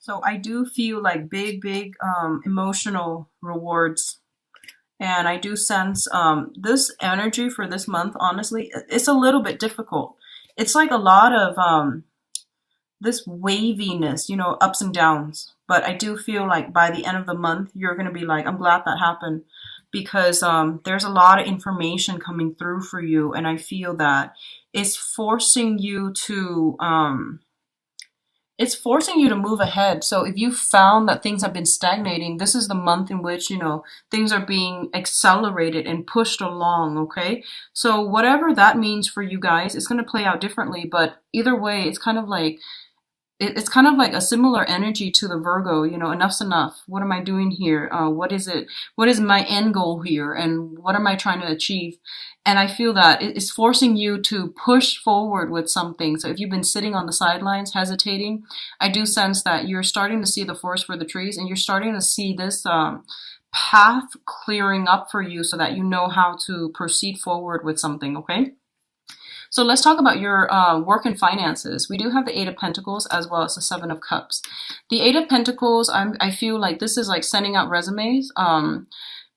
So I do feel like big emotional rewards. And I do sense this energy for this month, honestly, it's a little bit difficult. It's like a lot of this waviness, ups and downs. But I do feel like by the end of the month, you're going to be like, I'm glad that happened because there's a lot of information coming through for you. And I feel that it's forcing you to it's forcing you to move ahead. So if you found that things have been stagnating, this is the month in which, things are being accelerated and pushed along, okay? So whatever that means for you guys, it's going to play out differently, but either way, it's kind of like a similar energy to the Virgo, enough's enough. What am I doing here? What is it? What is my end goal here? And what am I trying to achieve? And I feel that it's forcing you to push forward with something. So if you've been sitting on the sidelines, hesitating, I do sense that you're starting to see the forest for the trees and you're starting to see this path clearing up for you so that you know how to proceed forward with something, okay? So let's talk about your work and finances. We do have the Eight of Pentacles as well as the Seven of Cups. The Eight of Pentacles, I feel like this is like sending out resumes,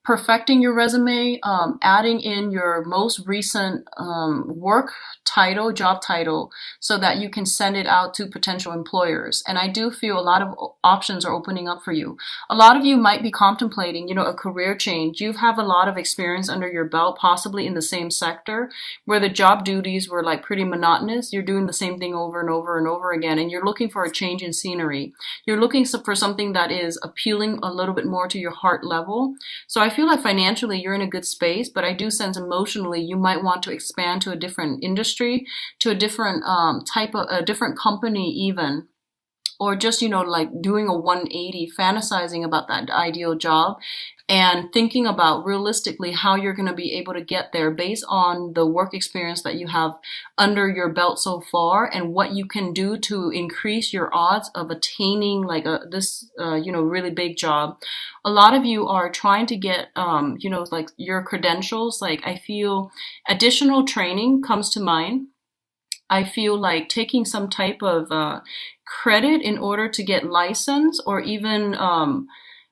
perfecting your resume, adding in your most recent work title, job title, so that you can send it out to potential employers. And I do feel a lot of options are opening up for you. A lot of you might be contemplating, a career change. You have a lot of experience under your belt, possibly in the same sector, where the job duties were like pretty monotonous. You're doing the same thing over and over and over again, and you're looking for a change in scenery. You're looking for something that is appealing a little bit more to your heart level. So I feel like financially you're in a good space, but I do sense emotionally you might want to expand to a different industry, to a different type of a different company even, or just like doing a 180, fantasizing about that ideal job and thinking about realistically how you're going to be able to get there based on the work experience that you have under your belt so far and what you can do to increase your odds of attaining like this really big job. A lot of you are trying to get like your credentials. Like I feel additional training comes to mind. I feel like taking some type of credit in order to get license, or even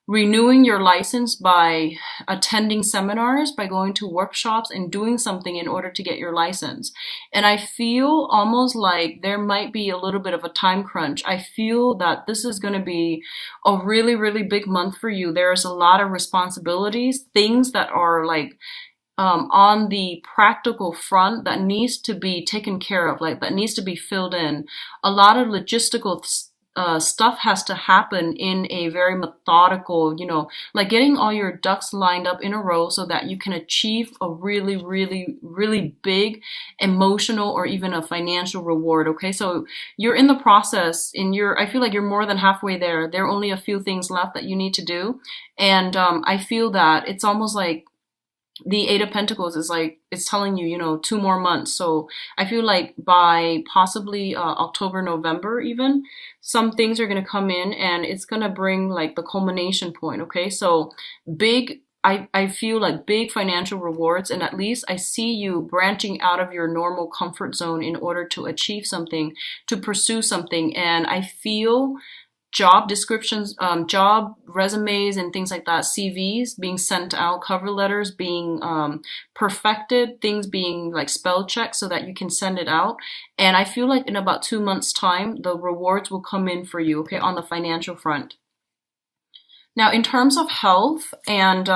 renewing your license by attending seminars, by going to workshops and doing something in order to get your license. And I feel almost like there might be a little bit of a time crunch. I feel that this is going to be a really, really big month for you. There's a lot of responsibilities, things that are like on the practical front that needs to be taken care of, like that needs to be filled in. A lot of logistical stuff has to happen in a very methodical, like getting all your ducks lined up in a row so that you can achieve a really, really, really big emotional or even a financial reward. Okay, so you're in the process, and I feel like you're more than halfway there. There are only a few things left that you need to do, and I feel that it's almost like the Eight of Pentacles is like, it's telling you, 2 more months. So I feel like by possibly October, November even, some things are going to come in and it's going to bring like the culmination point. Okay. So I feel like big financial rewards, and at least I see you branching out of your normal comfort zone in order to achieve something, to pursue something. And I feel job descriptions, job resumes and things like that, CVs being sent out, cover letters being perfected, things being like spell checked so that you can send it out. And I feel like in about 2 months' time, the rewards will come in for you, okay, on the financial front. Now, in terms of health and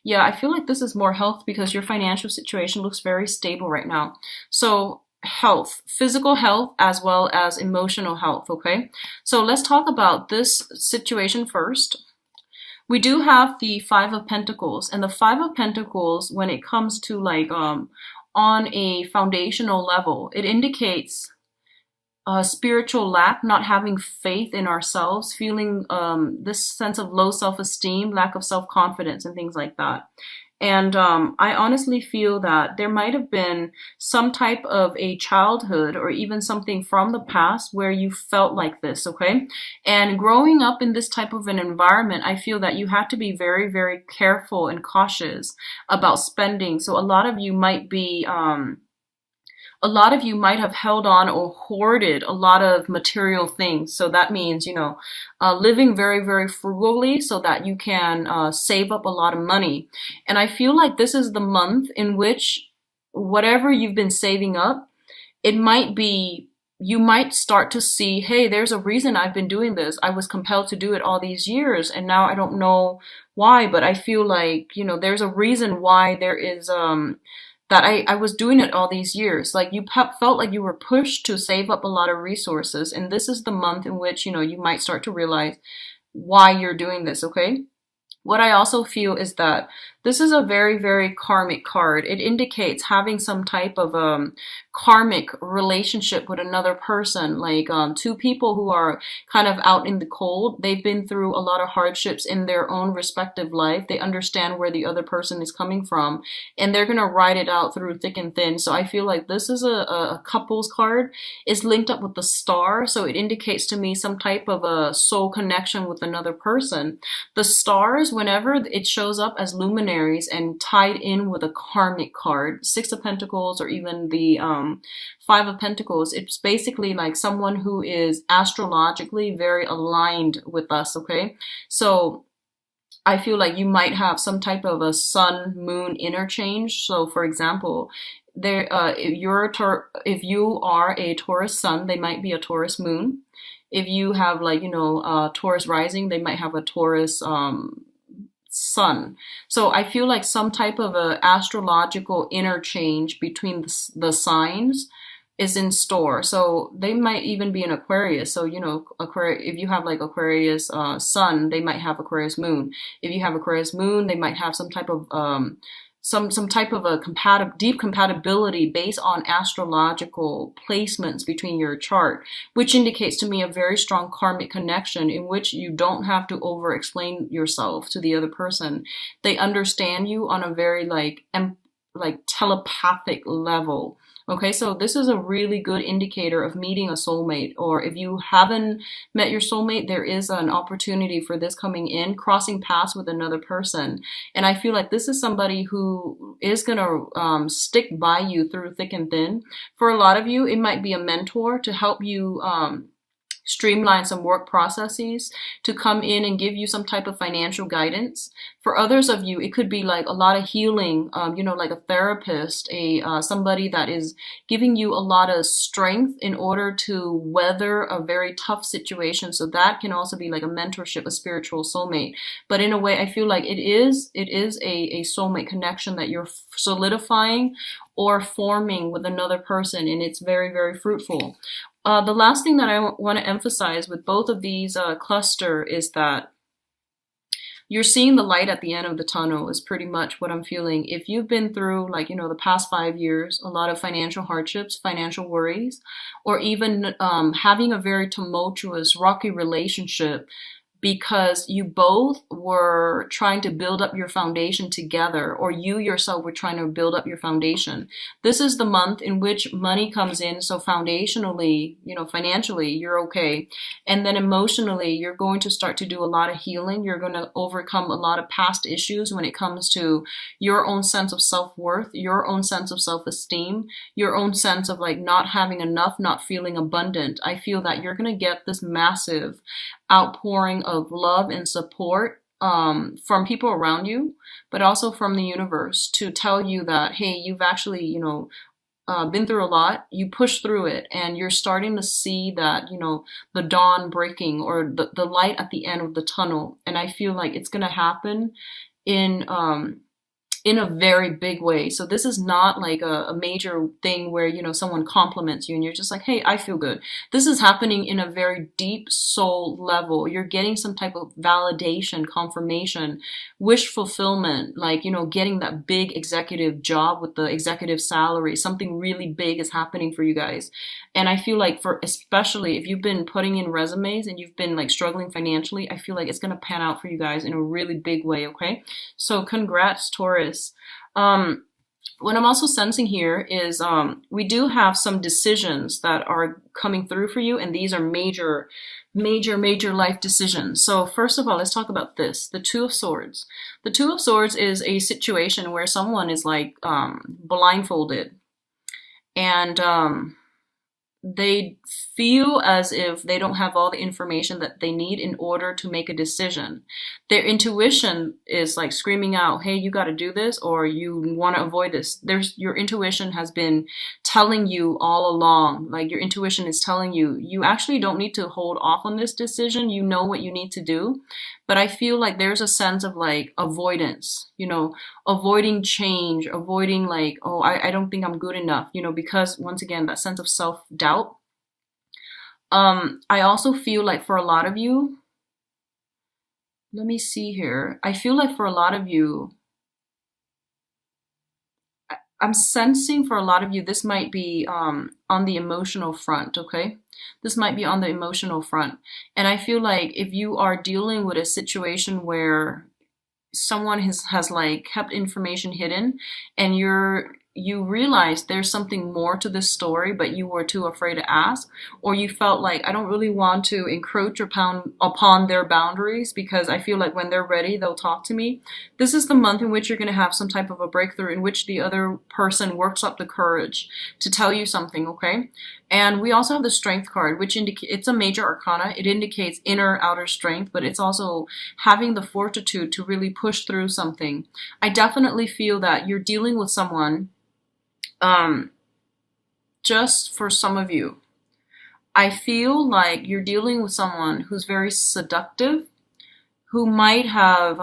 yeah, I feel like this is more health because your financial situation looks very stable right now. So health, physical health as well as emotional health, okay? So let's talk about this situation first. We do have the Five of Pentacles, and the Five of Pentacles, when it comes to like on a foundational level, it indicates spiritual lack, not having faith in ourselves, feeling this sense of low self-esteem, lack of self-confidence, and things like that. And I honestly feel that there might have been some type of a childhood or even something from the past where you felt like this, okay? And growing up in this type of an environment, I feel that you have to be very, very careful and cautious about spending. So a lot of you might be a lot of you might have held on or hoarded a lot of material things. So that means, living very, very frugally so that you can save up a lot of money. And I feel like this is the month in which whatever you've been saving up, it might be, you might start to see, hey, there's a reason I've been doing this. I was compelled to do it all these years, and now I don't know why, but I feel like, there's a reason why there is, that I was doing it all these years. Like you felt like you were pushed to save up a lot of resources, and this is the month in which, you might start to realize why you're doing this, okay? What I also feel is that this is a very, very karmic card. It indicates having some type of karmic relationship with another person, like two people who are kind of out in the cold. They've been through a lot of hardships in their own respective life. They understand where the other person is coming from, and they're going to ride it out through thick and thin. So I feel like this is a couples card. It's linked up with the star, so it indicates to me some type of a soul connection with another person. The stars, whenever it shows up as luminaries and tied in with a karmic card, Six of Pentacles, or even the Five of Pentacles, it's basically like someone who is astrologically very aligned with us, okay? So I feel like you might have some type of a sun moon interchange. So for example, if you are a Taurus sun, they might be a Taurus moon. If you have like, Taurus rising, they might have a Taurus sun. So I feel like some type of a astrological interchange between the signs is in store. So they might even be an Aquarius. So, Aquarius, if you have like Aquarius sun, they might have Aquarius moon. If you have Aquarius moon, they might have some type of some type of a deep compatibility based on astrological placements between your chart, which indicates to me a very strong karmic connection in which you don't have to over explain yourself to the other person. They understand you on a very like telepathic level. Okay, so this is a really good indicator of meeting a soulmate, or if you haven't met your soulmate, there is an opportunity for this coming in, crossing paths with another person. And I feel like this is somebody who is going to stick by you through thick and thin. For a lot of you, it might be a mentor to help you streamline some work processes, to come in and give you some type of financial guidance. For others of you, it could be like a lot of healing, like a therapist, somebody that is giving you a lot of strength in order to weather a very tough situation. So that can also be like a mentorship, a spiritual soulmate. But in a way, I feel like it is a soulmate connection that you're solidifying or forming with another person, and it's very, very fruitful. The last thing that I want to emphasize with both of these cluster is that you're seeing the light at the end of the tunnel is pretty much what I'm feeling. If you've been through like, the past 5 years, a lot of financial hardships, financial worries, or even having a very tumultuous, rocky relationship, because you both were trying to build up your foundation together, or you yourself were trying to build up your foundation. This is the month in which money comes in. So foundationally, financially, you're okay. And then emotionally, you're going to start to do a lot of healing. You're going to overcome a lot of past issues when it comes to your own sense of self-worth, your own sense of self-esteem, your own sense of like not having enough, not feeling abundant. I feel that you're going to get this massive outpouring of love and support from people around you, but also from the universe to tell you that, hey, you've actually, been through a lot, you pushed through it, and you're starting to see that, the dawn breaking, or the light at the end of the tunnel. And I feel like it's going to happen in a very big way. So this is not like a major thing where, someone compliments you and you're just like, hey, I feel good. This is happening in a very deep soul level. You're getting some type of validation, confirmation, wish fulfillment, like, getting that big executive job with the executive salary. Something really big is happening for you guys. And I feel like especially if you've been putting in resumes and you've been like struggling financially, I feel like it's going to pan out for you guys in a really big way. Okay. So congrats, Taurus. What I'm also sensing here is we do have some decisions that are coming through for you, and these are major life decisions. So first of all, let's talk about this, the Two of Swords. The Two of Swords is a situation where someone is like blindfolded, and they feel as if they don't have all the information that they need in order to make a decision. Their intuition is like screaming out, hey, you got to do this, or you want to avoid this. Your intuition has been telling you all along. Like your intuition is telling you, you actually don't need to hold off on this decision. You know what you need to do. But I feel like there's a sense of like avoidance, avoiding change, avoiding like, oh, I don't think I'm good enough, because once again, that sense of self-doubt. I also feel like for a lot of you, let me see here. I feel like for a lot of you, I'm sensing for a lot of you, this might be on the emotional front, okay? This might be on the emotional front. And I feel like if you are dealing with a situation where someone has like kept information hidden, and you realize there's something more to this story, but you were too afraid to ask, or you felt like I don't really want to encroach upon their boundaries because I feel like when they're ready, they'll talk to me. This is the month in which you're going to have some type of a breakthrough in which the other person works up the courage to tell you something, okay? And we also have the strength card, which indicates it's a major arcana. It indicates inner outer strength, but it's also having the fortitude to really push through something. I definitely feel that you're dealing with someone. Just for some of you, I feel like you're dealing with someone who's very seductive, who might have,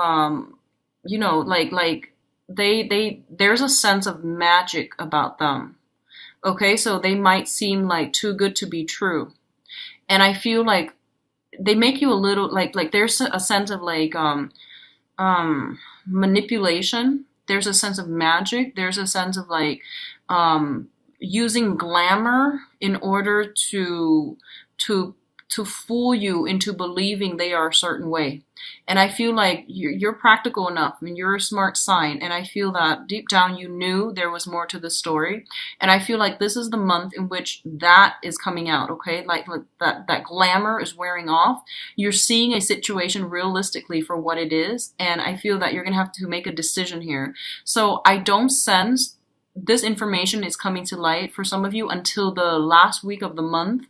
like there's a sense of magic about them. Okay, so they might seem like too good to be true. And I feel like they make you a little like there's a sense of like manipulation. There's a sense of magic. There's a sense of like using glamour in order to fool you into believing they are a certain way. And I feel like you're practical enough. I mean, you're a smart sign. And I feel that deep down you knew there was more to the story. And I feel like this is the month in which that is coming out, okay? Like that glamour is wearing off. You're seeing a situation realistically for what it is. And I feel that you're going to have to make a decision here. So I don't sense this information is coming to light for some of you until the last week of the month.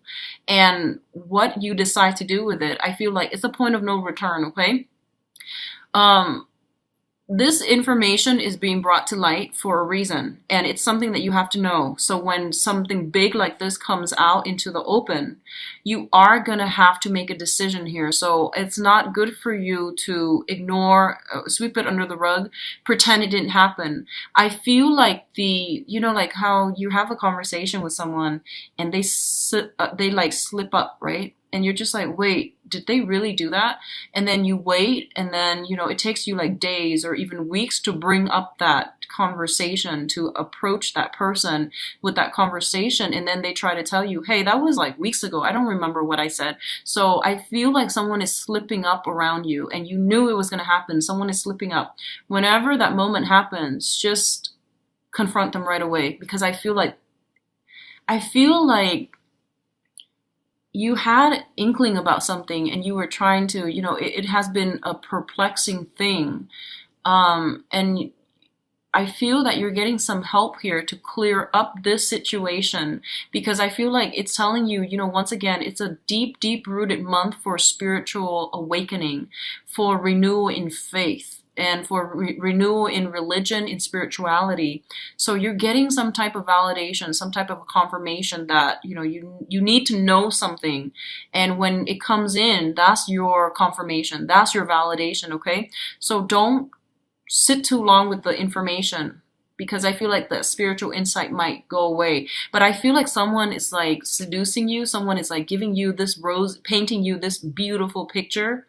And what you decide to do with it, I feel like it's a point of no return, okay? This information is being brought to light for a reason, and it's something that you have to know. So when something big like this comes out into the open, you are going to have to make a decision here. So it's not good for you to ignore, sweep it under the rug, pretend it didn't happen. I feel like like how you have a conversation with someone and they like slip up, right? And you're just like, wait, did they really do that? And then you wait, and then, it takes you like days or even weeks to bring up that conversation, to approach that person with that conversation. And then they try to tell you, hey, that was like weeks ago. I don't remember what I said. So I feel like someone is slipping up around you, and you knew it was going to happen. Someone is slipping up. Whenever that moment happens, just confront them right away, because I feel like you had inkling about something and you were trying to, it has been a perplexing thing. And I feel that you're getting some help here to clear up this situation, because I feel like it's telling you, once again, it's a deep, deep rooted month for spiritual awakening, for renewal in faith, and for renewal in religion, in spirituality. So you're getting some type of validation, some type of confirmation that, you need to know something. And when it comes in, that's your confirmation. That's your validation, okay? So don't sit too long with the information, because I feel like the spiritual insight might go away. But I feel like someone is like seducing you. Someone is like giving you this rose, painting you this beautiful picture,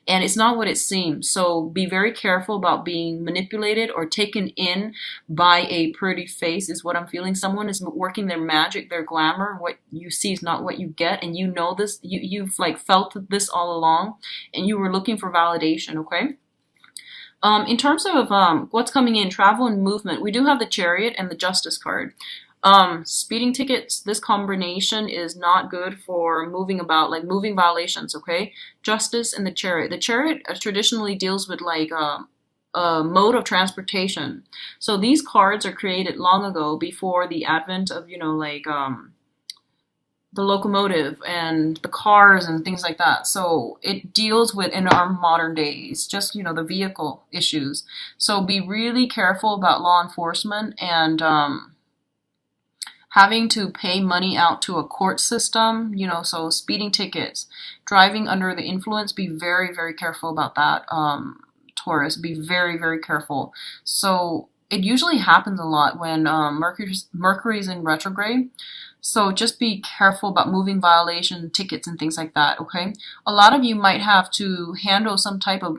and it's not what it seems. So be very careful about being manipulated or taken in by a pretty face, is what I'm feeling. Someone is working their magic, their glamour. What you see is not what you get. And you know this, you've like felt this all along, and you were looking for validation, okay? In terms of what's coming in, travel and movement, we do have the Chariot and the Justice card. Speeding tickets, this combination is not good for moving about, like moving violations, okay? Justice and the Chariot. The Chariot traditionally deals with like mode of transportation. So these cards are created long ago before the advent of, the locomotive and the cars and things like that. So it deals with in our modern days, just, the vehicle issues. So be really careful about law enforcement and having to pay money out to a court system, so speeding tickets, driving under the influence, be very, very careful about that. Taurus, be very, very careful. So it usually happens a lot when Mercury's in retrograde. So just be careful about moving violation tickets and things like that, okay? A lot of you might have to handle some type of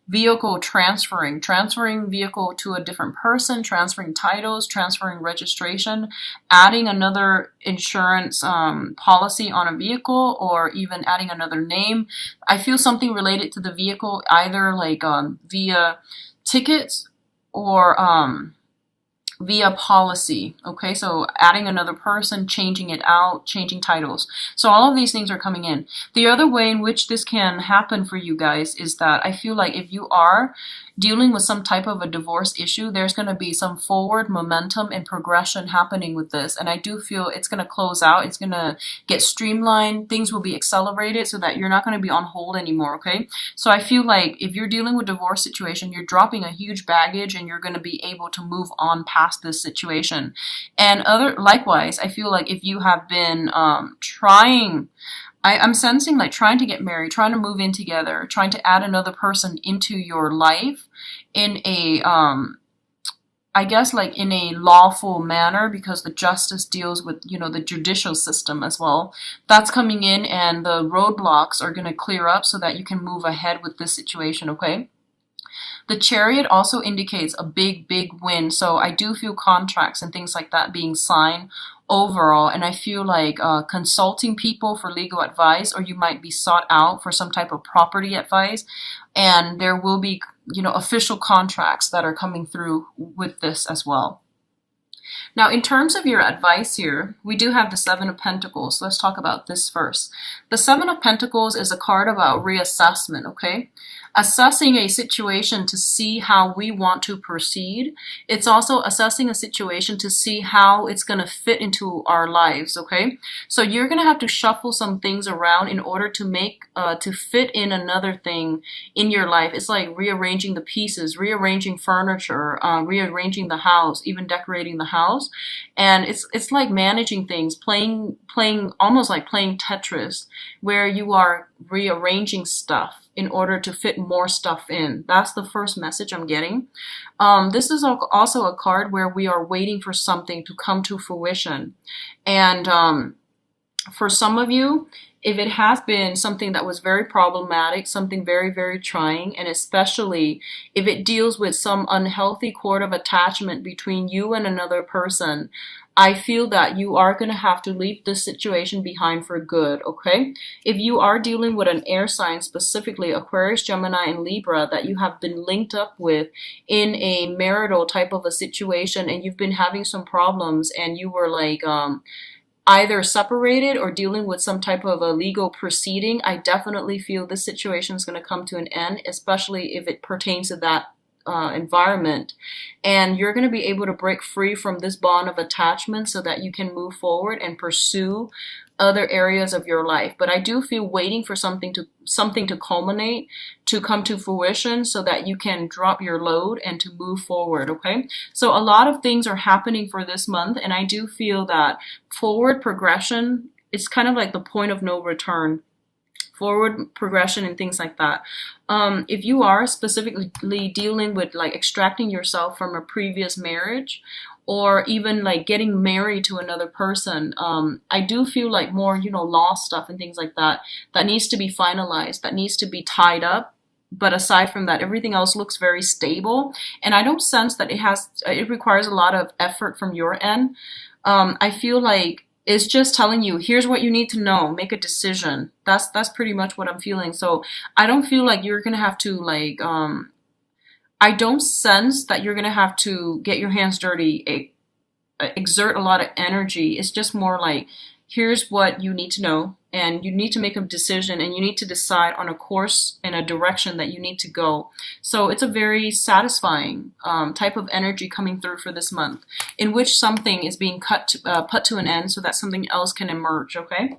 vehicle transferring vehicle to a different person, transferring titles, transferring registration, adding another insurance policy on a vehicle, or even adding another name. I feel something related to the vehicle, either like via tickets or via policy. Okay, so adding another person, changing it out, changing titles. So all of these things are coming in. The other way in which this can happen for you guys is that I feel like if you are dealing with some type of a divorce issue, there's going to be some forward momentum and progression happening with this. And I do feel it's going to close out. It's going to get streamlined. Things will be accelerated so that you're not going to be on hold anymore. Okay. So I feel like if you're dealing with a divorce situation, you're dropping a huge baggage and you're going to be able to move on past this situation. And likewise, I feel like if you have been I'm sensing like trying to get married, trying to move in together, trying to add another person into your life in a, I guess like in a lawful manner, because the justice deals with, the judicial system as well. That's coming in, and the roadblocks are going to clear up so that you can move ahead with this situation, okay? The Chariot also indicates a big, big win. So I do feel contracts and things like that being signed overall. And I feel like consulting people for legal advice, or you might be sought out for some type of property advice. And there will be, official contracts that are coming through with this as well. Now, in terms of your advice here, we do have the Seven of Pentacles. Let's talk about this first. The Seven of Pentacles is a card about reassessment, okay? Assessing a situation to see how we want to proceed. It's also assessing a situation to see how it's going to fit into our lives, okay? So you're going to have to shuffle some things around in order to make, to fit in another thing in your life. It's like rearranging the pieces, rearranging furniture, rearranging the house, even decorating the house. And it's like managing things, playing almost like playing Tetris, where you are rearranging stuff in order to fit more stuff in. That's the first message I'm getting. This is also a card where we are waiting for something to come to fruition. And for some of you, if it has been something that was very problematic, something very, very trying, and especially if it deals with some unhealthy cord of attachment between you and another person, I feel that you are going to have to leave this situation behind for good, okay? If you are dealing with an air sign, specifically Aquarius, Gemini, and Libra, that you have been linked up with in a marital type of a situation, and you've been having some problems, and you were like, either separated or dealing with some type of a legal proceeding, I definitely feel this situation is going to come to an end, especially if it pertains to that environment. And you're going to be able to break free from this bond of attachment so that you can move forward and pursue other areas of your life. But I do feel waiting for something to culminate, to come to fruition, so that you can drop your load and to move forward, okay? So a lot of things are happening for this month, and I do feel that forward progression is kind of like the point of no return. Forward progression and things like that. If you are specifically dealing with like extracting yourself from a previous marriage, or even like getting married to another person, I do feel like more, law stuff and things like that, that needs to be finalized, that needs to be tied up. But aside from that, everything else looks very stable. And I don't sense that it requires a lot of effort from your end. I feel like it's just telling you, here's what you need to know, make a decision. That's pretty much what I'm feeling. So I don't feel like you're going to have to like, I don't sense that you're going to have to get your hands dirty, exert a lot of energy. It's just more like, here's what you need to know. and you need to make a decision, and you need to decide on a course and a direction that you need to go. So it's a very satisfying type of energy coming through for this month, in which something is being put to an end so that something else can emerge, okay?